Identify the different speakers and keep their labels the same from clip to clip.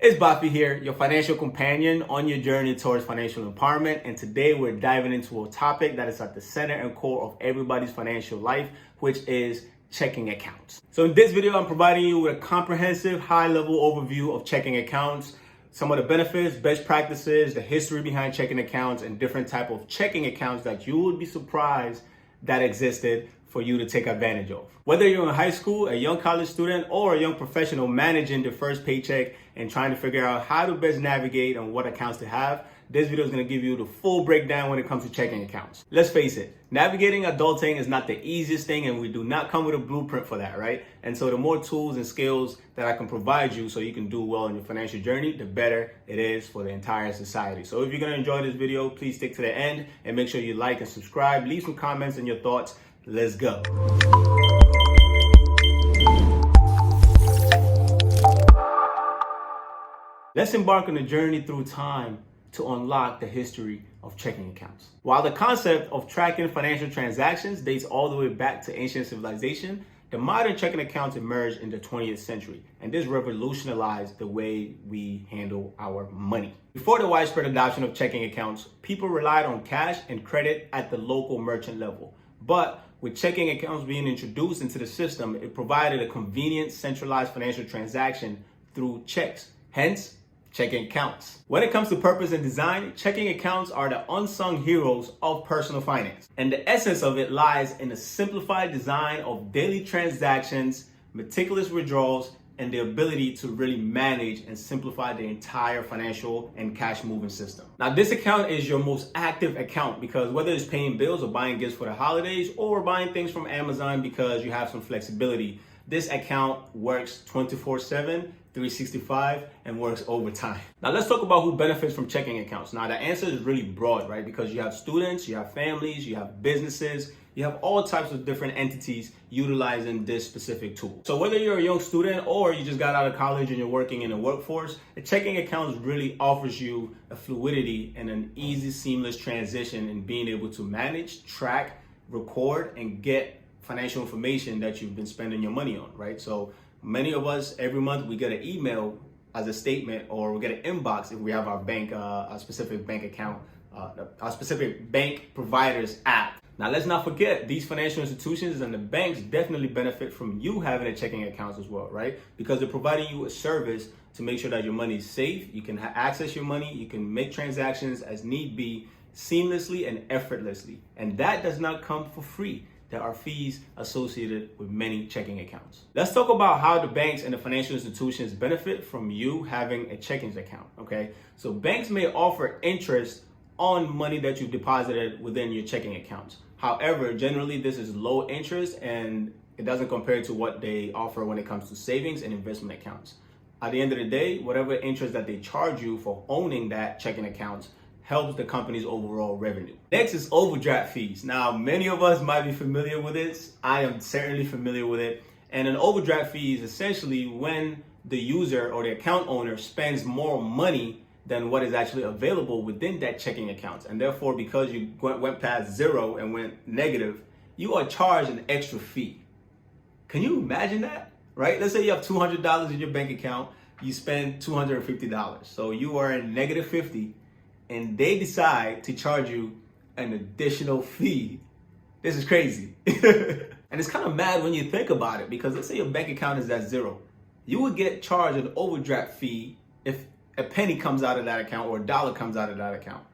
Speaker 1: It's Bafi here, your financial companion on your journey towards financial empowerment. And today we're diving into a topic that is at the center and core of everybody's financial life, which is checking accounts. So in this video, I'm providing you with a comprehensive high-level overview of checking accounts, some of the benefits, best practices, the history behind checking accounts, and different type of checking accounts that you would be surprised that existed for you to take advantage of. Whether you're in high school, a young college student, or a young professional managing their first paycheck and trying to figure out how to best navigate and what accounts to have, this video is going to give you the full breakdown when it comes to checking accounts. Let's face it, navigating adulting is not the easiest thing, and we do not come with a blueprint for that, right? And so the more tools and skills that I can provide you so you can do well in your financial journey, the better it is for the entire society. So if you're going to enjoy this video, please stick to the end and make sure you like and subscribe. Leave some comments and your thoughts. Let's go. Let's embark on a journey through time to unlock the history of checking accounts. While the concept of tracking financial transactions dates all the way back to ancient civilization, the modern checking accounts emerged in the 20th century, and this revolutionized the way we handle our money. Before the widespread adoption of checking accounts, people relied on cash and credit at the local merchant level. But with checking accounts being introduced into the system, it provided a convenient, centralized financial transaction through checks, hence checking accounts. When it comes to purpose and design, checking accounts are the unsung heroes of personal finance. And the essence of it lies in a simplified design of daily transactions, meticulous withdrawals, and the ability to really manage and simplify the entire financial and cash moving system. Now, this account is your most active account because whether it's paying bills or buying gifts for the holidays or buying things from Amazon because you have some flexibility, this account works 24/7, 365, and works overtime. Now let's talk about who benefits from checking accounts. Now the answer is really broad, right? Because you have students, you have families, you have businesses, you have all types of different entities utilizing this specific tool. So whether you're a young student or you just got out of college and you're working in the workforce, a checking account really offers you a fluidity and an easy, seamless transition in being able to manage, track, record, and get financial information that you've been spending your money on, right? So many of us, every month, we get an email as a statement, or we get an inbox if we have our bank, a specific bank account, our specific bank provider's app. Now, let's not forget, these financial institutions and the banks definitely benefit from you having a checking account as well, right? Because they're providing you a service to make sure that your money is safe, you can access your money, you can make transactions as need be, seamlessly and effortlessly. And that does not come for free. There are fees associated with many checking accounts. Let's talk about how the banks and the financial institutions benefit from you having a checking account, okay? So banks may offer interest on money that you've deposited within your checking accounts. However, generally this is low interest and it doesn't compare to what they offer when it comes to savings and investment accounts. At the end of the day, whatever interest that they charge you for owning that checking account helps the company's overall revenue. Next is overdraft fees. Now, many of us might be familiar with this. I am certainly familiar with it. And an overdraft fee is essentially when the user or the account owner spends more money than what is actually available within that checking account. And therefore, because you went past zero and went negative, you are charged an extra fee. Can you imagine that, right? Let's say you have $200 in your bank account, you spend $250. So you are in negative 50. And they decide to charge you an additional fee. This is crazy. And it's kind of mad when you think about it, because let's say your bank account is at zero. You would get charged an overdraft fee if a penny comes out of that account or a dollar comes out of that account.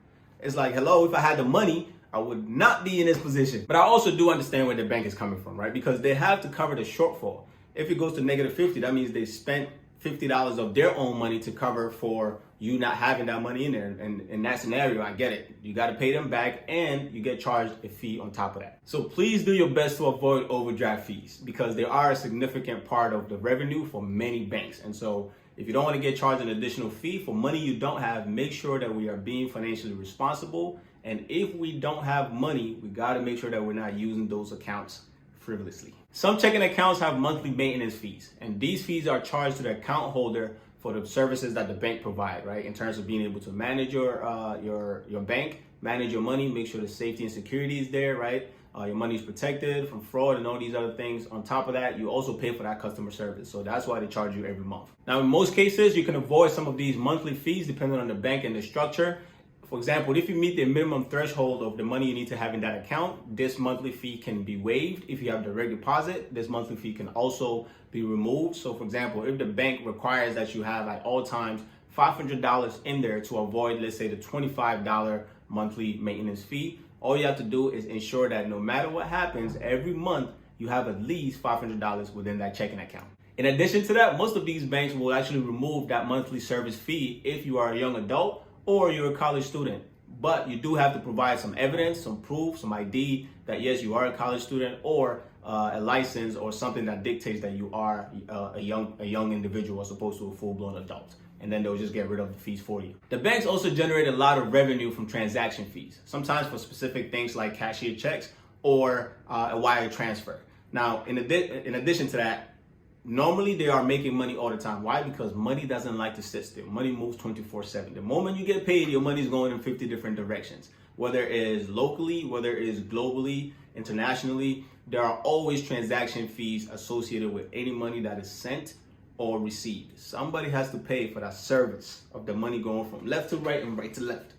Speaker 1: It's like, hello, if I had the money, I would not be in this position. But I also do understand where the bank is coming from, right? Because they have to cover the shortfall. If it goes to negative 50, that means they spent $50 of their own money to cover for you not having that money in there. And in that scenario, I get it. You got to pay them back and you get charged a fee on top of that. So please do your best to avoid overdraft fees because they are a significant part of the revenue for many banks. And so if you don't want to get charged an additional fee for money you don't have, make sure that we are being financially responsible. And if we don't have money, we got to make sure that we're not using those accounts frivolously. Some checking accounts have monthly maintenance fees, and these fees are charged to the account holder for the services that the bank provide, right? In terms of being able to manage your bank, manage your money, make sure the safety and security is there, right? Your money is protected from fraud and all these other things. On top of that, you also pay for that customer service. So that's why they charge you every month. Now, in most cases, you can avoid some of these monthly fees depending on the bank and the structure. For example, if you meet the minimum threshold of the money you need to have in that account, this monthly fee can be waived. If you have direct deposit, this monthly fee can also be removed. So for example, if the bank requires that you have at all times $500 in there to avoid, let's say, the $25 monthly maintenance fee, all you have to do is ensure that no matter what happens, every month you have at least $500 within that checking account. In addition to that, most of these banks will actually remove that monthly service fee if you are a young adult or you're a college student. But you do have to provide some evidence, some proof, some ID that yes, you are a college student, or a license or something that dictates that you are a young individual as opposed to a full-blown adult. And then they'll just get rid of the fees for you. The banks also generate a lot of revenue from transaction fees, sometimes for specific things like cashier checks or a wire transfer. Now, in addition to that, normally they are making money all the time. Why? Because money doesn't like to sit still. Money moves 24/7. The moment you get paid, your money is going in 50 different directions. Whether it is locally, whether it is globally, internationally, there are always transaction fees associated with any money that is sent or received. Somebody has to pay for that service of the money going from left to right and right to left.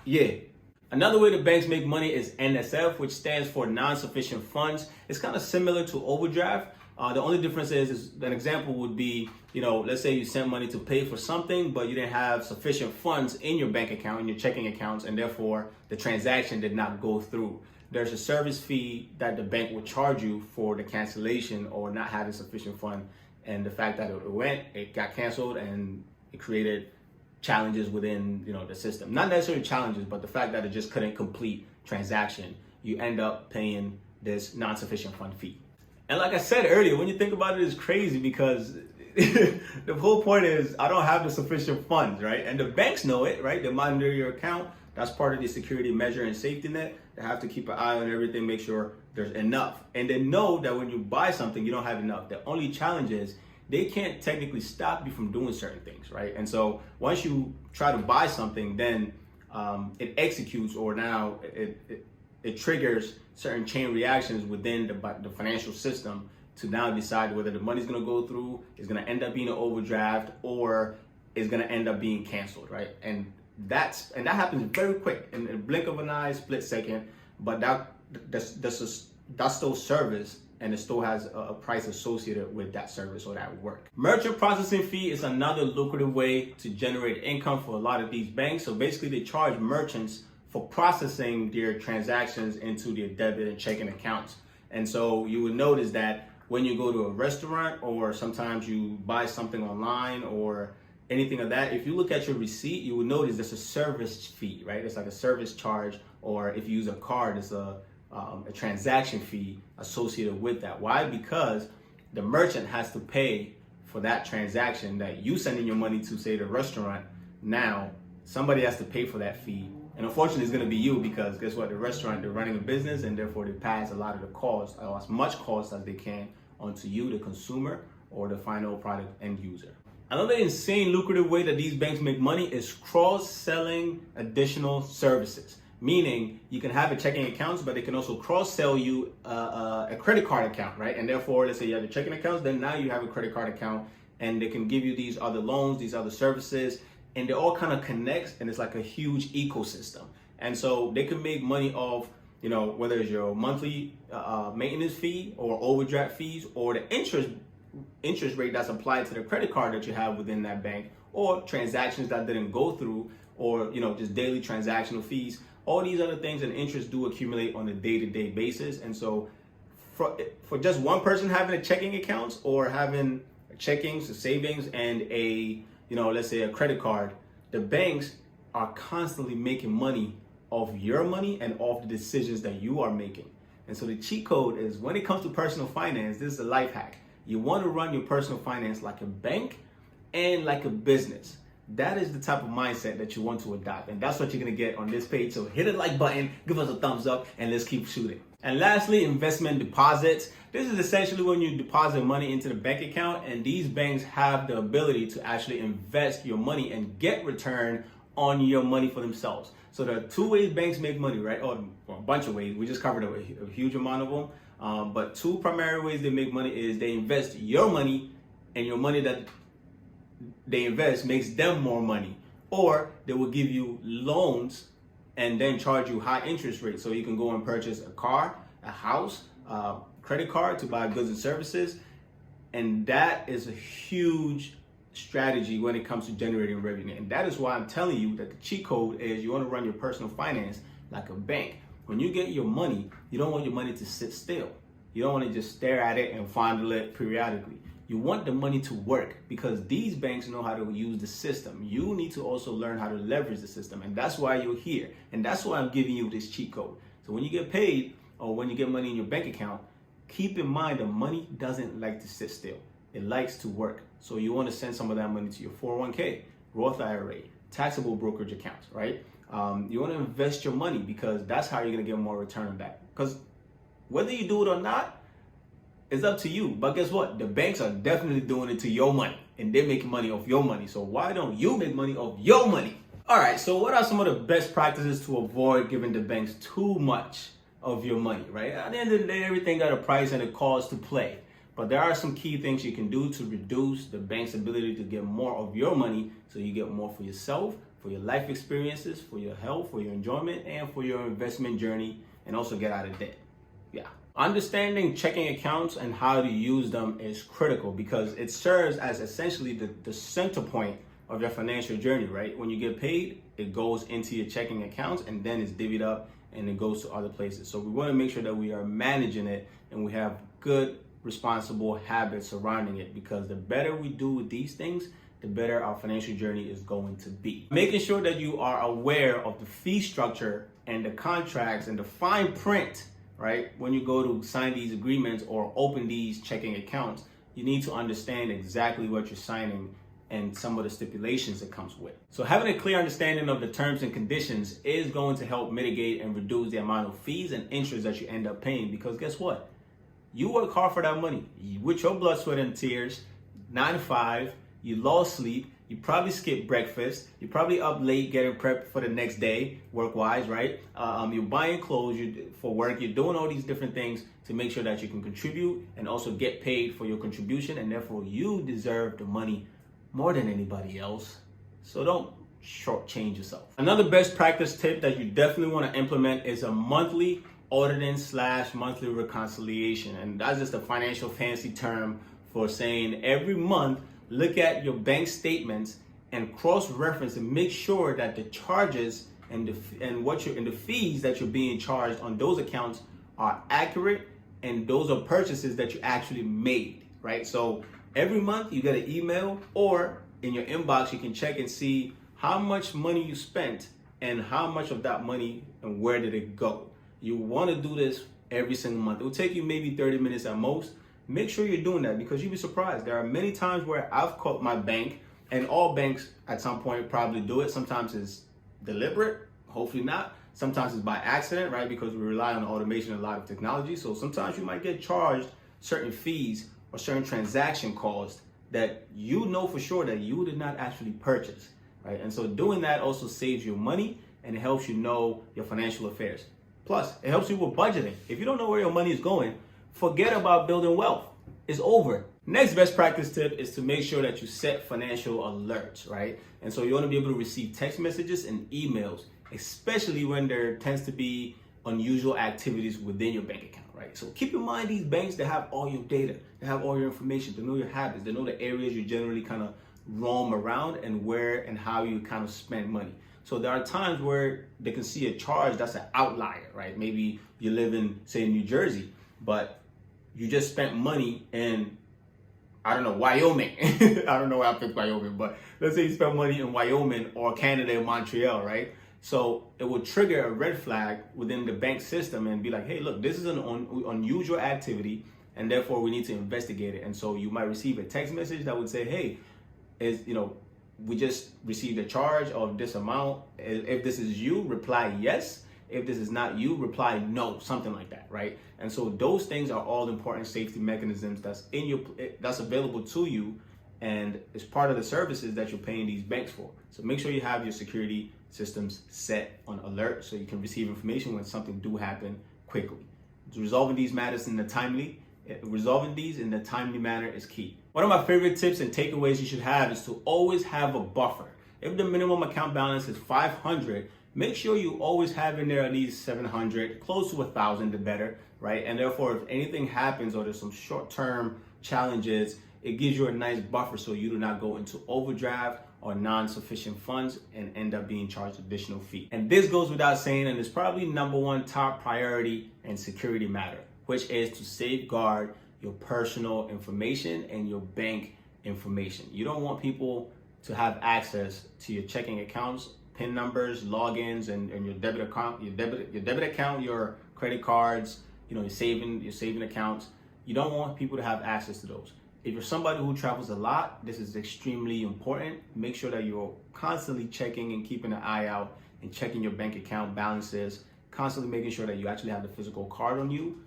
Speaker 1: Yeah. Another way the banks make money is NSF, which stands for non-sufficient funds. It's kind of similar to overdraft. The only difference is an example would be, let's say you sent money to pay for something, but you didn't have sufficient funds in your bank account, in your checking accounts, and therefore the transaction did not go through. There's a service fee that the bank will charge you for the cancellation or not having sufficient fund. And the fact that it got canceled, and it created challenges within, the system. Not necessarily challenges, but the fact that it just couldn't complete transaction. You end up paying this non-sufficient fund fee. And like I said earlier, when you think about it, it's crazy because the whole point is I don't have the sufficient funds, right? And the banks know it, right? They monitor your account. That's part of the security measure and safety net. They have to keep an eye on everything, make sure there's enough. And they know that when you buy something, you don't have enough. The only challenge is they can't technically stop you from doing certain things, right? And so once you try to buy something, then it executes, or now it triggers certain chain reactions within the financial system to now decide whether the money's going to go through, is going to end up being an overdraft, or is going to end up being canceled, right? And that happens very quick, in a blink of an eye, split second. But that's still service, and it still has a price associated with that service or that work. Merchant processing fee is another lucrative way to generate income for a lot of these banks. So basically, they charge merchants for processing their transactions into their debit and checking accounts. And so you would notice that when you go to a restaurant, or sometimes you buy something online or anything of that, if you look at your receipt, you will notice there's a service fee, right? It's like a service charge, or if you use a card, it's a transaction fee associated with that. Why? Because the merchant has to pay for that transaction that you sending your money to, say, the restaurant. Now somebody has to pay for that fee. And unfortunately, it's going to be you, because guess what? The restaurant, they're running a business, and therefore they pass a lot of the cost, or as much cost as they can, onto you, the consumer, or the final product end user. Another insane lucrative way that these banks make money is cross-selling additional services. Meaning you can have a checking accounts, but they can also cross-sell you a credit card account, right? And therefore, let's say you have the checking accounts, then now you have a credit card account, and they can give you these other loans, these other services, and they all kind of connect, and it's like a huge ecosystem. And so they can make money off, whether it's your monthly maintenance fee or overdraft fees, or the interest rate that's applied to the credit card that you have within that bank, or transactions that didn't go through, or just daily transactional fees. All these other things and interest do accumulate on a day-to-day basis. And so for just one person having a checking accounts, or having checkings, a savings, and a let's say a credit card, the banks are constantly making money off your money and off the decisions that you are making. And so the cheat code is, when it comes to personal finance, this is a life hack. You want to run your personal finance like a bank and like a business. That is the type of mindset that you want to adopt. And that's what you're going to get on this page. So hit the like button, give us a thumbs up, and let's keep shooting. And lastly, investment deposits. This is essentially when you deposit money into the bank account, and these banks have the ability to actually invest your money and get return on your money for themselves. So there are two ways banks make money, right? Or a bunch of ways. We just covered a huge amount of them. But two primary ways they make money is they invest your money, and your money that they invest makes them more money. Or they will give you loans and then charge you high interest rates. So you can go and purchase a car, a house, credit card to buy goods and services. And that is a huge strategy when it comes to generating revenue. And that is why I'm telling you that the cheat code is you want to run your personal finance like a bank. When you get your money, you don't want your money to sit still. You don't want to just stare at it and fondle it periodically. You want the money to work, because these banks know how to use the system. You need to also learn how to leverage the system. And that's why you're here. And that's why I'm giving you this cheat code. So when you get paid or when you get money in your bank account, keep in mind that money doesn't like to sit still. It likes to work. So you want to send some of that money to your 401k, Roth IRA, taxable brokerage accounts, right? You want to invest your money, because that's how you're going to get more return on that. Because whether you do it or not, it's up to you. But guess what? The banks are definitely doing it to your money, and they're making money off your money. So why don't you make money off your money? All right, so what are some of the best practices to avoid giving the banks too much of your money, right? At the end of the day, everything got a price and a cost to play. But there are some key things you can do to reduce the bank's ability to get more of your money, so you get more for yourself, for your life experiences, for your health, for your enjoyment, and for your investment journey, and also get out of debt. Yeah. Understanding checking accounts and how to use them is critical, because it serves as essentially the center point of your financial journey, right? When you get paid, it goes into your checking accounts and then it's divvied up and it goes to other places. So we want to make sure that we are managing it and we have good, responsible habits surrounding it, because the better we do with these things, the better our financial journey is going to be. Making sure that you are aware of the fee structure and the contracts and the fine print, right? When you go to sign these agreements or open these checking accounts, you need to understand exactly what you're signing and some of the stipulations it comes with. So having a clear understanding of the terms and conditions is going to help mitigate and reduce the amount of fees and interest that you end up paying, because guess what? You work hard for that money with your blood, sweat, and tears, 9 to 5, you lost sleep, you probably skipped breakfast, you're probably up late getting prepped for the next day, work-wise, right? You're buying clothes for work, you're doing all these different things to make sure that you can contribute and also get paid for your contribution, and therefore you deserve the money more than anybody else. So don't shortchange yourself. Another best practice tip that you definitely want to implement is a monthly auditing / monthly reconciliation. And that's just a financial fancy term for saying every month, look at your bank statements and cross-reference and make sure that the charges and the fees that you're being charged on those accounts are accurate, and those are purchases that you actually made, right? So every month you get an email, or in your inbox you can check and see how much money you spent and how much of that money and where did it go. You want to do this every single month. It will take you maybe 30 minutes at most. Make sure you're doing that, because you'll be surprised. There are many times where I've caught my bank, and all banks at some point probably do it. Sometimes it's deliberate, hopefully not. Sometimes it's by accident, right? Because we rely on automation and a lot of technology. So sometimes you might get charged certain fees or certain transaction costs that you know for sure that you did not actually purchase, right? And so doing that also saves you money, and it helps you know your financial affairs. Plus, it helps you with budgeting. If you don't know where your money is going, forget about building wealth. It's over. Next best practice tip is to make sure that you set financial alerts, right? And so you want to be able to receive text messages and emails, especially when there tends to be unusual activities within your bank account, right? So keep in mind these banks, they have all your data, they have all your information, they know your habits, they know the areas you generally kind of roam around and where and how you kind of spend money. So there are times where they can see a charge that's an outlier, right? Maybe you live in, say, New Jersey, but you just spent money in, I don't know, Wyoming. I don't know why I picked Wyoming, but let's say you spent money in Wyoming or Canada and Montreal, right? So it will trigger a red flag within the bank system and be like, hey, look, this is an unusual activity, and therefore we need to investigate it. And so you might receive a text message that would say, hey, we just received a charge of this amount. If this is you, reply yes. If this is not you, reply no, something like that, right? And so those things are all important safety mechanisms that's available to you and it's part of the services that you're paying these banks for. So make sure you have your security systems set on alert so you can receive information when something do happen quickly. Resolving these in the timely manner is key. One of my favorite tips and takeaways you should have is to always have a buffer. If the minimum account balance is $500, make sure you always have in there at least $700, close to $1,000 the better, right? And therefore, if anything happens or there's some short-term challenges, it gives you a nice buffer so you do not go into overdraft or non-sufficient funds and end up being charged additional fee. And this goes without saying, and it's probably number one top priority and security matter, which is to safeguard your personal information and your bank information. You don't want people to have access to your checking accounts, PIN numbers, logins, and your debit account, your debit account, your credit cards, your saving accounts. You don't want people to have access to those. If you're somebody who travels a lot, this is extremely important. Make sure that you're constantly checking and keeping an eye out and checking your bank account balances, constantly making sure that you actually have the physical card on you,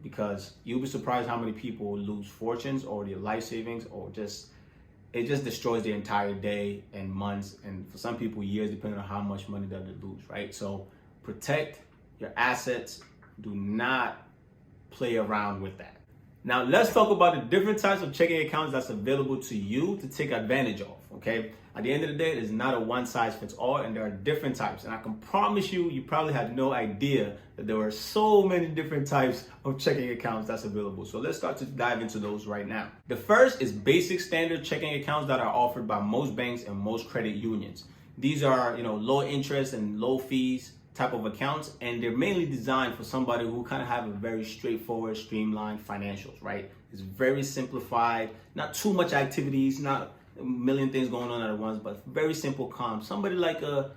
Speaker 1: because you'll be surprised how many people lose fortunes or their life savings, or it just destroys their entire day and months, and for some people years, depending on how much money that they lose, right? So protect your assets. Do not play around with that. Now let's talk about the different types of checking accounts that's available to you to take advantage of, okay? At the end of the day, it is not a one size fits all, and there are different types. And I can promise you, you probably had no idea that there were so many different types of checking accounts that's available. So let's start to dive into those right now. The first is basic standard checking accounts that are offered by most banks and most credit unions. These are, low interest and low fees type of accounts, and they're mainly designed for somebody who kind of have a very straightforward, streamlined financials, right? It's very simplified, not too much activities, not a million things going on at once, but very simple, calm. Somebody like a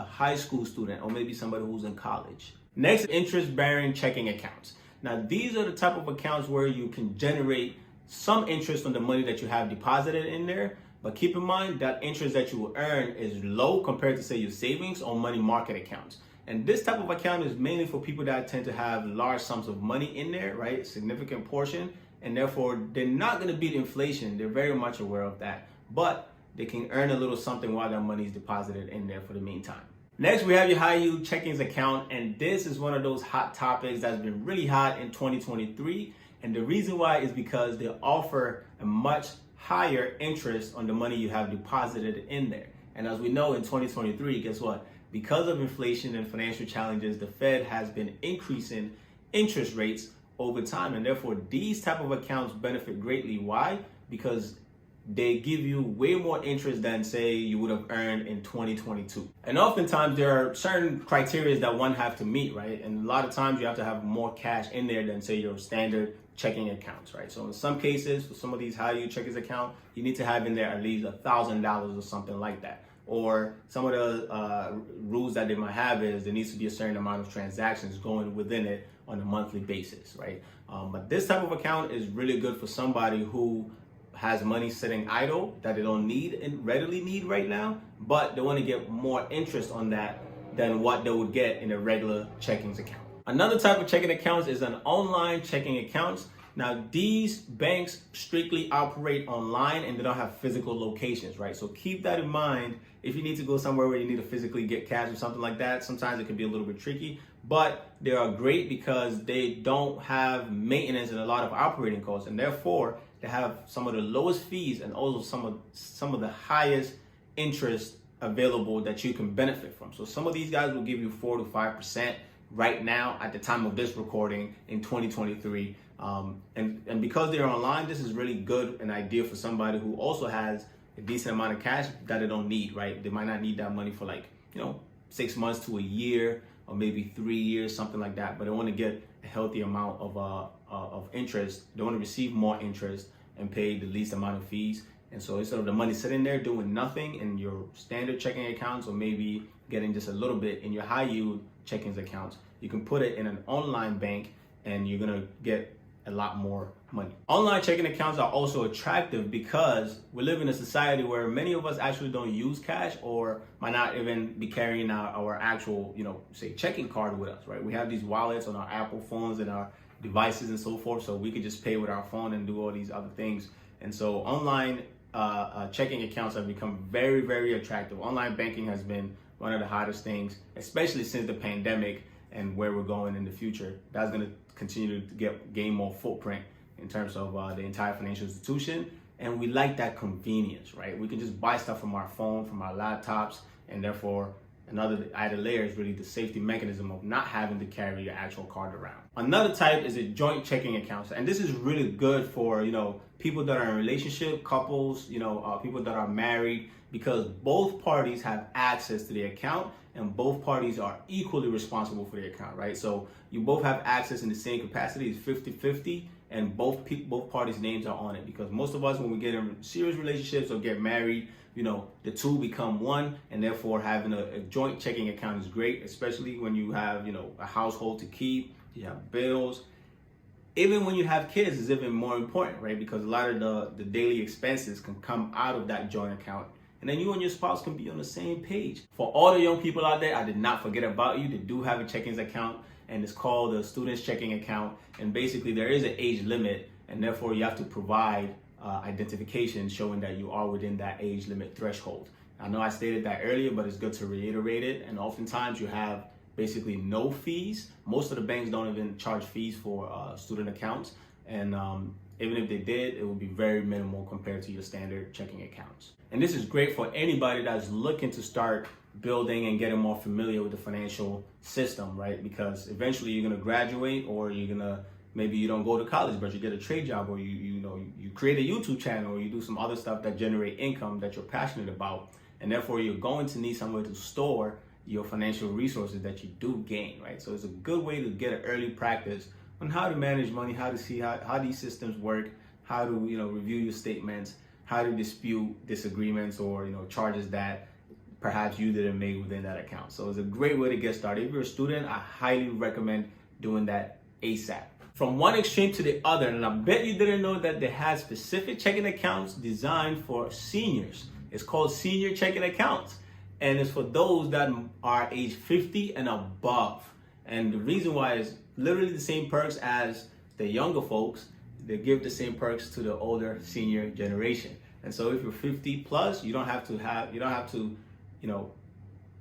Speaker 1: high school student, or maybe somebody who's in college. Next, interest-bearing checking accounts. Now, these are the type of accounts where you can generate some interest on the money that you have deposited in there, but keep in mind that interest that you will earn is low compared to, say, your savings or money market accounts. And this type of account is mainly for people that tend to have large sums of money in there, right? Significant portion. And therefore, they're not going to beat inflation. They're very much aware of that. But they can earn a little something while their money is deposited in there for the meantime. Next, we have your high yield checkings account. And this is one of those hot topics that's been really hot in 2023. And the reason why is because they offer a much higher interest on the money you have deposited in there. And as we know, in 2023, guess what? Because of inflation and financial challenges, the Fed has been increasing interest rates over time, and therefore these type of accounts benefit greatly. Why? Because they give you way more interest than, say, you would have earned in 2022. And oftentimes there are certain criteria that one have to meet, right? And a lot of times you have to have more cash in there than, say, your standard checking accounts, right? So in some cases, for some of these high yield checkings account, you need to have in there at least $1,000 or something like that. Or some of the rules that they might have is there needs to be a certain amount of transactions going within it on a monthly basis, right? But this type of account is really good for somebody who has money sitting idle that they don't need and readily need right now, but they want to get more interest on that than what they would get in a regular checkings account. Another type of checking accounts is an online checking accounts. Now, these banks strictly operate online and they don't have physical locations, right? So keep that in mind. If you need to go somewhere where you need to physically get cash or something like that, sometimes it can be a little bit tricky, but they are great because they don't have maintenance and a lot of operating costs, and therefore they have some of the lowest fees and also some of the highest interest available that you can benefit from. So some of these guys will give you 4 to 5% right now at the time of this recording in 2023. And because they're online, this is really good and ideal for somebody who also has a decent amount of cash that they don't need, right? They might not need that money for 6 months to a year or maybe 3 years, something like that. But they want to get a healthy amount of interest. They want to receive more interest and pay the least amount of fees. And so instead of the money sitting there doing nothing in your standard checking accounts, or maybe getting just a little bit in your high yield checkings accounts, you can put it in an online bank and you're going to get a lot more money. Online checking accounts are also attractive because we live in a society where many of us actually don't use cash or might not even be carrying our actual, say, checking card with us, right? We have these wallets on our Apple phones and our devices and so forth, so we could just pay with our phone and do all these other things. And so online checking accounts have become very, very attractive. Online banking has been one of the hottest things, especially since the pandemic and where we're going in the future. That's going to continue to gain more footprint in terms of the entire financial institution. And we like that convenience, right? We can just buy stuff from our phone, from our laptops, and therefore another added layer is really the safety mechanism of not having to carry your actual card around. Another type is a joint checking accounts. And this is really good for, people that are in relationship, couples, people that are married, because both parties have access to the account and both parties are equally responsible for the account, right? So you both have access in the same capacity. It's 50-50, and both parties' names are on it, because most of us, when we get in serious relationships or get married, the two become one, and therefore having a joint checking account is great, especially when you have, a household to keep, you have bills. Even when you have kids, it's even more important, right? Because a lot of the daily expenses can come out of that joint account. And then you and your spouse can be on the same page. For all the young people out there, I did not forget about you. They do have a checkings account, and it's called the student's checking account. And basically there is an age limit, and therefore you have to provide identification showing that you are within that age limit threshold. I know I stated that earlier, but it's good to reiterate it. And oftentimes you have basically no fees. Most of the banks don't even charge fees for student accounts. And even if they did, it would be very minimal compared to your standard checking accounts. And this is great for anybody that's looking to start building and getting more familiar with the financial system, right? Because eventually you're gonna graduate, or maybe you don't go to college, but you get a trade job, or you create a YouTube channel, or you do some other stuff that generate income that you're passionate about. And therefore you're going to need somewhere to store your financial resources that you do gain, right? So it's a good way to get an early practice on how to manage money, how to see how these systems work, how to review your statements, how to dispute disagreements or charges that perhaps you didn't make within that account. So it's a great way to get started. If you're a student, I highly recommend doing that ASAP. From one extreme to the other, and I bet you didn't know that they had specific checking accounts designed for seniors. It's called senior checking accounts, and it's for those that are age 50 and above. And the reason why is literally the same perks as the younger folks. They give the same perks to the older senior generation. And so if you're 50 plus, you don't have to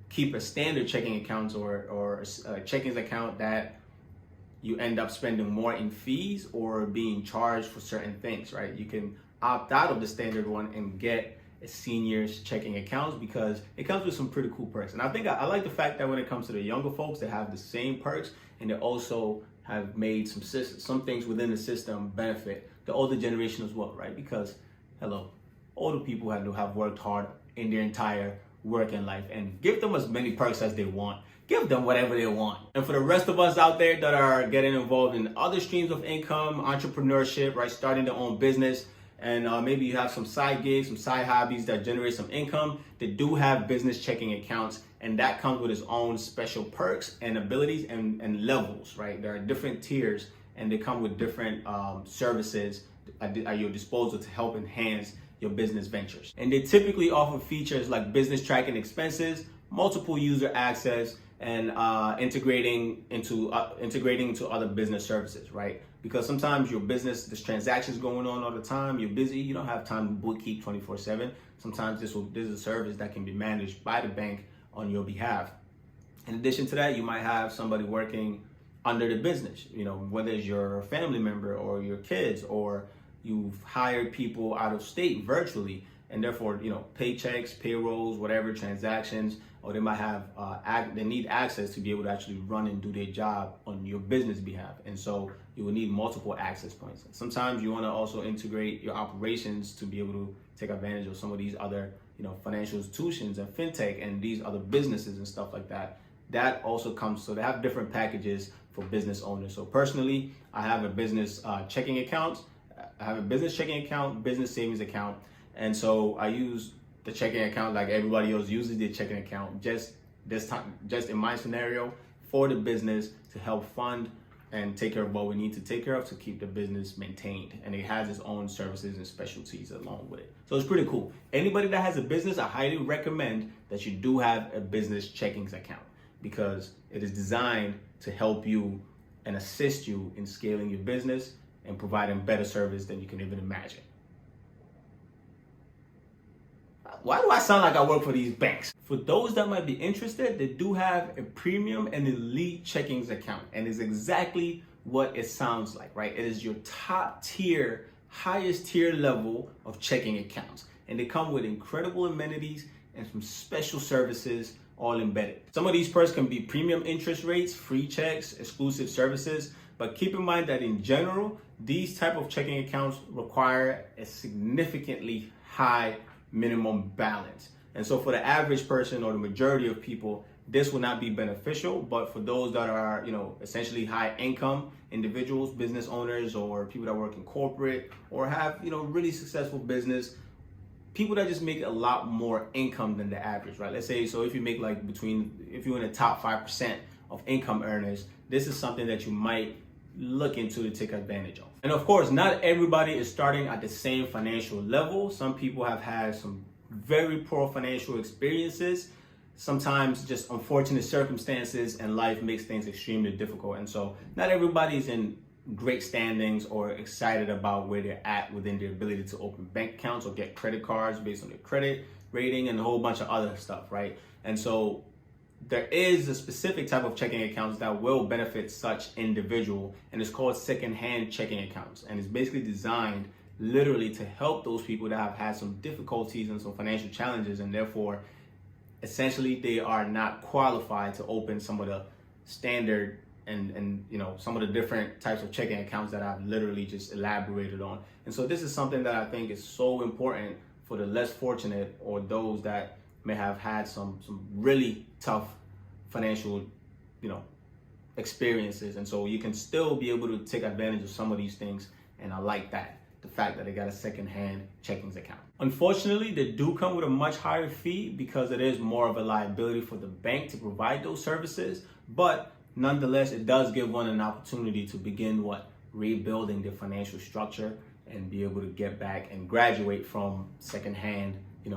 Speaker 1: keep a standard checking account or a checkings account that you end up spending more in fees or being charged for certain things, right? You can opt out of the standard one and get a senior's checking accounts, because it comes with some pretty cool perks. And I think I like the fact that when it comes to the younger folks, they have the same perks, and they also have made some things within the system benefit the older generation as well, right? Because older people have worked hard in their entire working life, and give them as many perks as they want. Give them whatever they want. And for the rest of us out there that are getting involved in other streams of income, entrepreneurship, right, starting their own business, and maybe you have some side gigs, some side hobbies that generate some income, they do have business checking accounts, and that comes with its own special perks and abilities and levels, right? There are different tiers, and they come with different services at your disposal to help enhance your business ventures. And they typically offer features like business tracking expenses, multiple user access, and integrating into other business services, right? Because sometimes your business, there's transactions going on all the time, you're busy, you don't have time to bookkeep 24/7. Sometimes this is a service that can be managed by the bank on your behalf. In addition to that, you might have somebody working under the business, whether it's your family member or your kids, or you've hired people out of state virtually, and therefore, paychecks, payrolls, whatever, transactions, or they might have, they need access to be able to actually run and do their job on your business behalf. And so you will need multiple access points. Sometimes you want to also integrate your operations to be able to take advantage of some of these other, financial institutions and fintech and these other businesses and stuff like that. That also comes, so they have different packages for business owners. So personally, I have a business checking account. I have a business checking account, business savings account. And so I use the checking account like everybody else uses their checking account, just this time, just in my scenario, for the business to help fund and take care of what we need to take care of to keep the business maintained. And it has its own services and specialties along with it. So it's pretty cool. Anybody that has a business, I highly recommend that you do have a business checkings account, because it is designed to help you and assist you in scaling your business and providing better service than you can even imagine. why do I sound like I work for these banks? For those that might be interested, they do have a premium and elite checkings account, and it's exactly what it sounds like, right? It is your top tier, highest tier level of checking accounts, and they come with incredible amenities and some special services all embedded. Some of these perks can be premium interest rates, free checks, exclusive services, but keep in mind that in general, these type of checking accounts require a significantly high minimum balance. And so for the average person or the majority of people, this will not be beneficial, but for those that are, essentially high income individuals, business owners, or people that work in corporate or have, really successful business, people that just make a lot more income than the average, right? Let's say, so if you make if you're in the top 5% of income earners, this is something that you might look into to take advantage of. And of course, not everybody is starting at the same financial level. Some people have had some very poor financial experiences. Sometimes just unfortunate circumstances and life makes things extremely difficult. And so not everybody's in great standings or excited about where they're at within their ability to open bank accounts or get credit cards based on their credit rating and a whole bunch of other stuff, right? And so there is a specific type of checking accounts that will benefit such individual, and it's called second-hand checking accounts. And it's basically designed literally to help those people that have had some difficulties and some financial challenges, and therefore essentially they are not qualified to open some of the standard and some of the different types of checking accounts that I've literally just elaborated on. And so this is something that I think is so important for the less fortunate or those that may have had some really tough financial experiences. And so you can still be able to take advantage of some of these things, and I like that, the fact that they got a second-hand checkings account. Unfortunately, they do come with a much higher fee because it is more of a liability for the bank to provide those services, but nonetheless, it does give one an opportunity to begin rebuilding their financial structure and be able to get back and graduate from second-hand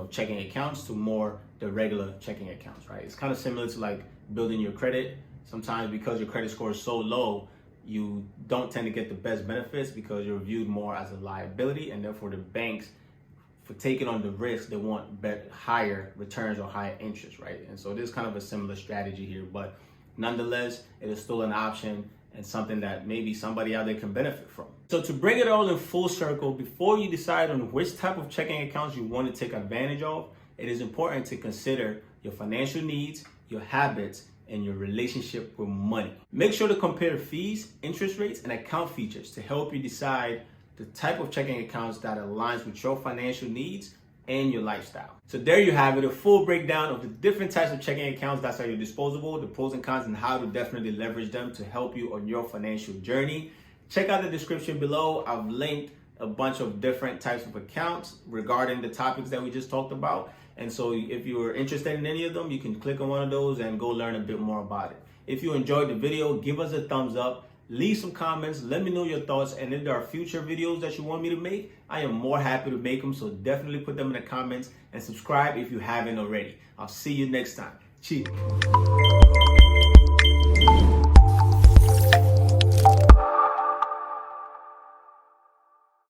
Speaker 1: checking accounts to more the regular checking accounts, right? It's kind of similar to building your credit. Sometimes because your credit score is so low, you don't tend to get the best benefits because you're viewed more as a liability, and therefore the banks, for taking on the risk, they want higher returns or higher interest, right? And so this is kind of a similar strategy here, but nonetheless, it is still an option and something that maybe somebody out there can benefit from. So to bring it all in full circle, before you decide on which type of checking accounts you want to take advantage of, it is important to consider your financial needs, your habits, and your relationship with money. Make sure to compare fees, interest rates, and account features to help you decide the type of checking accounts that aligns with your financial needs and your lifestyle. So there you have it, a full breakdown of the different types of checking accounts that's at your disposal, the pros and cons, and how to definitely leverage them to help you on your financial journey. Check out the description below. I've linked a bunch of different types of accounts regarding the topics that we just talked about. And so if you're interested in any of them, you can click on one of those and go learn a bit more about it. If you enjoyed the video, give us a thumbs up. Leave some comments, let me know your thoughts, and if there are future videos that you want me to make, I am more happy to make them, so definitely put them in the comments and subscribe if you haven't already. I'll see you next time. Cheers.